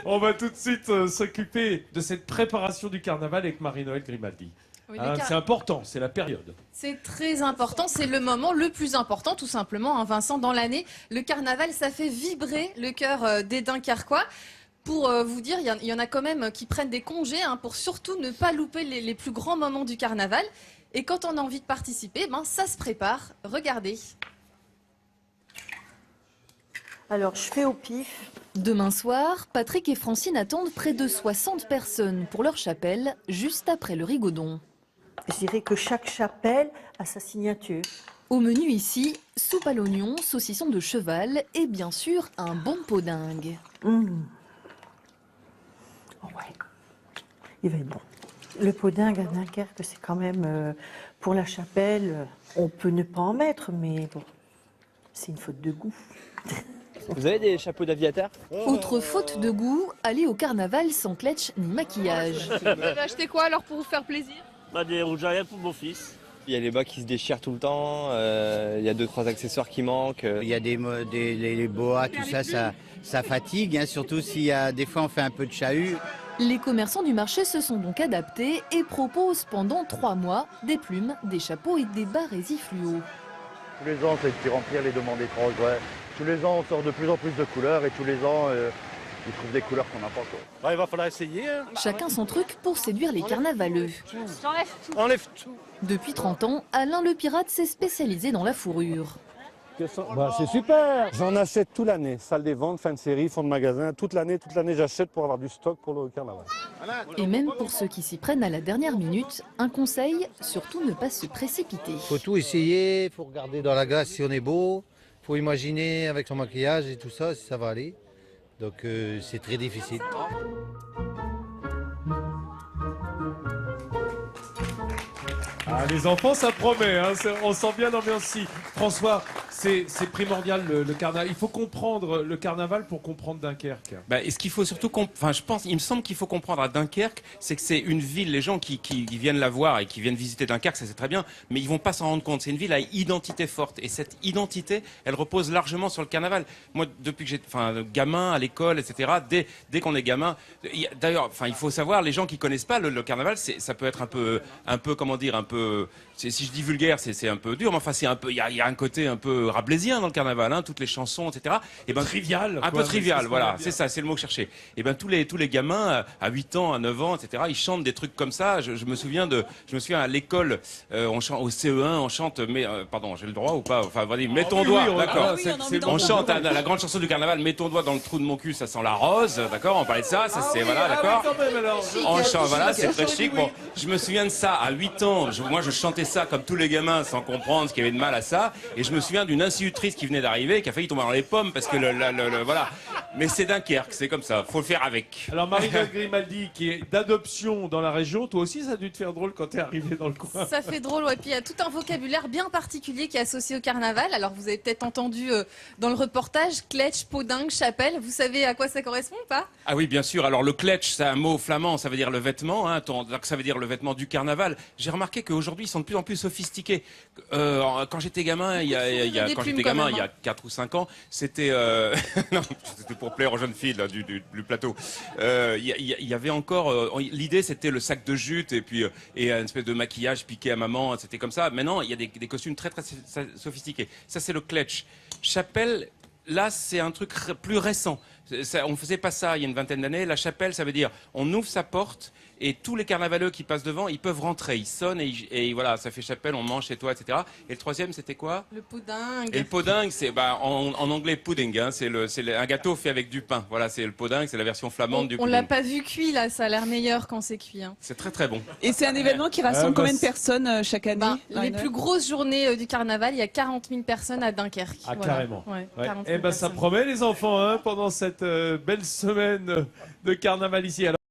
On va tout de suite s'occuper de cette préparation du carnaval avec Marie-Noëlle Grimaldi. Oui, C'est important, c'est la période. C'est très important, c'est le moment le plus important tout simplement, hein, Vincent, dans l'année. Le carnaval, ça fait vibrer le cœur des Dunkerquois. Pour vous dire, il y en a quand même qui prennent des congés hein, pour surtout ne pas louper les plus grands moments du carnaval. Et quand on a envie de participer, ben, ça se prépare. Regardez. Alors, je fais au pif. Demain soir, Patrick et Francine attendent près de 60 personnes pour leur chapelle, juste après le rigodon. Je dirais que chaque chapelle a sa signature. Au menu ici, soupe à l'oignon, saucisson de cheval et bien sûr un bon podingue. Oh ouais, il va être bon. Le podingue à Dunkerque, c'est quand même, pour la chapelle, on peut ne pas en mettre, mais bon, c'est une faute de goût. Vous avez des chapeaux d'aviateur? Autre faute de goût, aller au carnaval sans cletch ni maquillage. Vous avez acheté quoi alors pour vous faire plaisir? Des rouges à lèvres pour mon fils. Il y a les bas qui se déchirent tout le temps, il y a 2-3 accessoires qui manquent. Il y a les boas, tout ça, ça fatigue, hein, surtout s'il y a des fois on fait un peu de chahut. Les commerçants du marché se sont donc adaptés et proposent pendant 3 mois des plumes, des chapeaux et des barésies fluo. Tous les ans, c'est de remplir les demandes étranges. Ouais. Tous les ans, on sort de plus en plus de couleurs et tous les ans, ils trouvent des couleurs qu'on n'a pas. Quoi. Ouais, il va falloir essayer. Hein. Chacun son truc pour séduire les carnavaleux. Enlève tout. Depuis 30 ans, Alain le pirate s'est spécialisé dans la fourrure. C'est super. J'en achète toute l'année. Salle des ventes, fin de série, fond de magasin. Toute l'année, j'achète pour avoir du stock pour le carnaval. Et même pour ceux qui s'y prennent à la dernière minute, un conseil, surtout ne pas se précipiter. Faut tout essayer, faut regarder dans la glace si on est beau, faut imaginer avec son maquillage et tout ça si ça va aller. Donc c'est très difficile. Ah, les enfants, ça promet, hein, on sent bien l'ambiance ici. François, c'est primordial le carnaval. Il faut comprendre le carnaval pour comprendre Dunkerque. Et ce qu'il faut surtout, il me semble qu'il faut comprendre à Dunkerque, c'est que c'est une ville, les gens qui viennent la voir et qui viennent visiter Dunkerque, ça c'est très bien, mais ils vont pas s'en rendre compte. C'est une ville à identité forte et cette identité, elle repose largement sur le carnaval. Moi, depuis que j'étais gamin à l'école, etc., dès qu'on est gamin, d'ailleurs, il faut savoir, les gens qui connaissent pas le carnaval, ça peut être un peu, comment dire, un peu, si je dis vulgaire, c'est un peu dur, mais enfin c'est un peu, il y a un côté un peu rabelaisien dans le carnaval, hein, toutes les chansons, etc. Et trivial. Un peu trivial, voilà, c'est ça, c'est le mot que je cherchais. Et tous les gamins à 8 ans, à 9 ans, etc. Ils chantent des trucs comme ça. Je me souviens à l'école, on chante au CE1, on chante, pardon, j'ai le droit ou pas? Enfin, vas-y, mets ton doigt, d'accord. On chante la grande chanson du carnaval, mets ton doigt dans le trou de mon cul, ça sent la rose, d'accord. On parlait de ça, voilà, d'accord. On chante, voilà, c'est très chic. Bon, je me souviens de ça à 8 ans. Moi, je chantais ça comme tous les gamins sans comprendre ce qu'il y avait de mal à ça. Et je me souviens d'une institutrice qui venait d'arriver, qui a failli tomber dans les pommes parce que voilà. Mais c'est Dunkerque, c'est comme ça. Faut le faire avec. Alors, Marie-Noëlle Grimaldi, qui est d'adoption dans la région, toi aussi, ça a dû te faire drôle quand t'es arrivé dans le coin. Ça fait drôle, ouais. Puis il y a tout un vocabulaire bien particulier qui est associé au carnaval. Alors, vous avez peut-être entendu dans le reportage, cletch, podingue, chapelle. Vous savez à quoi ça correspond ou pas? Ah oui, bien sûr. Alors, le cletch, c'est un mot flamand, ça veut dire le vêtement, hein, ça veut dire le vêtement du carnaval. J'ai remarqué qu'aujourd'hui, ils sont de plus en plus sophistiqués. Quand j'étais gamin, il y a 4 ou 5 ans, c'était non, c'était pour plaire aux jeunes filles là, du plateau. Il y avait encore l'idée, c'était le sac de jute et puis une espèce de maquillage piqué à maman, c'était comme ça. Maintenant, il y a des costumes très très sophistiqués. Ça, c'est le cletch. Chapelle, là, c'est un truc plus récent. On faisait pas ça il y a une vingtaine d'années. La chapelle, ça veut dire on ouvre sa porte et tous les carnavaleux qui passent devant, ils peuvent rentrer, ils sonnent et voilà, ça fait chapelle, on mange chez toi, etc. Et le troisième, c'était quoi? Le podingue. Et le podingue, c'est en anglais pudding, hein, c'est un gâteau fait avec du pain. Voilà, c'est le podingue, c'est la version flamande du On pudding. l'a pas vu cuit là, ça a l'air meilleur quand c'est cuit. Hein. C'est très très bon. Et c'est un événement qui rassemble combien de personnes chaque année? Les plus grosses journées du carnaval, il y a 40 000 personnes à Dunkerque. Ah, voilà. carrément. Ouais, Ouais. 40 000 Ça personnes. promet les enfants, hein, pendant cette belle semaine de carnaval ici. Alors,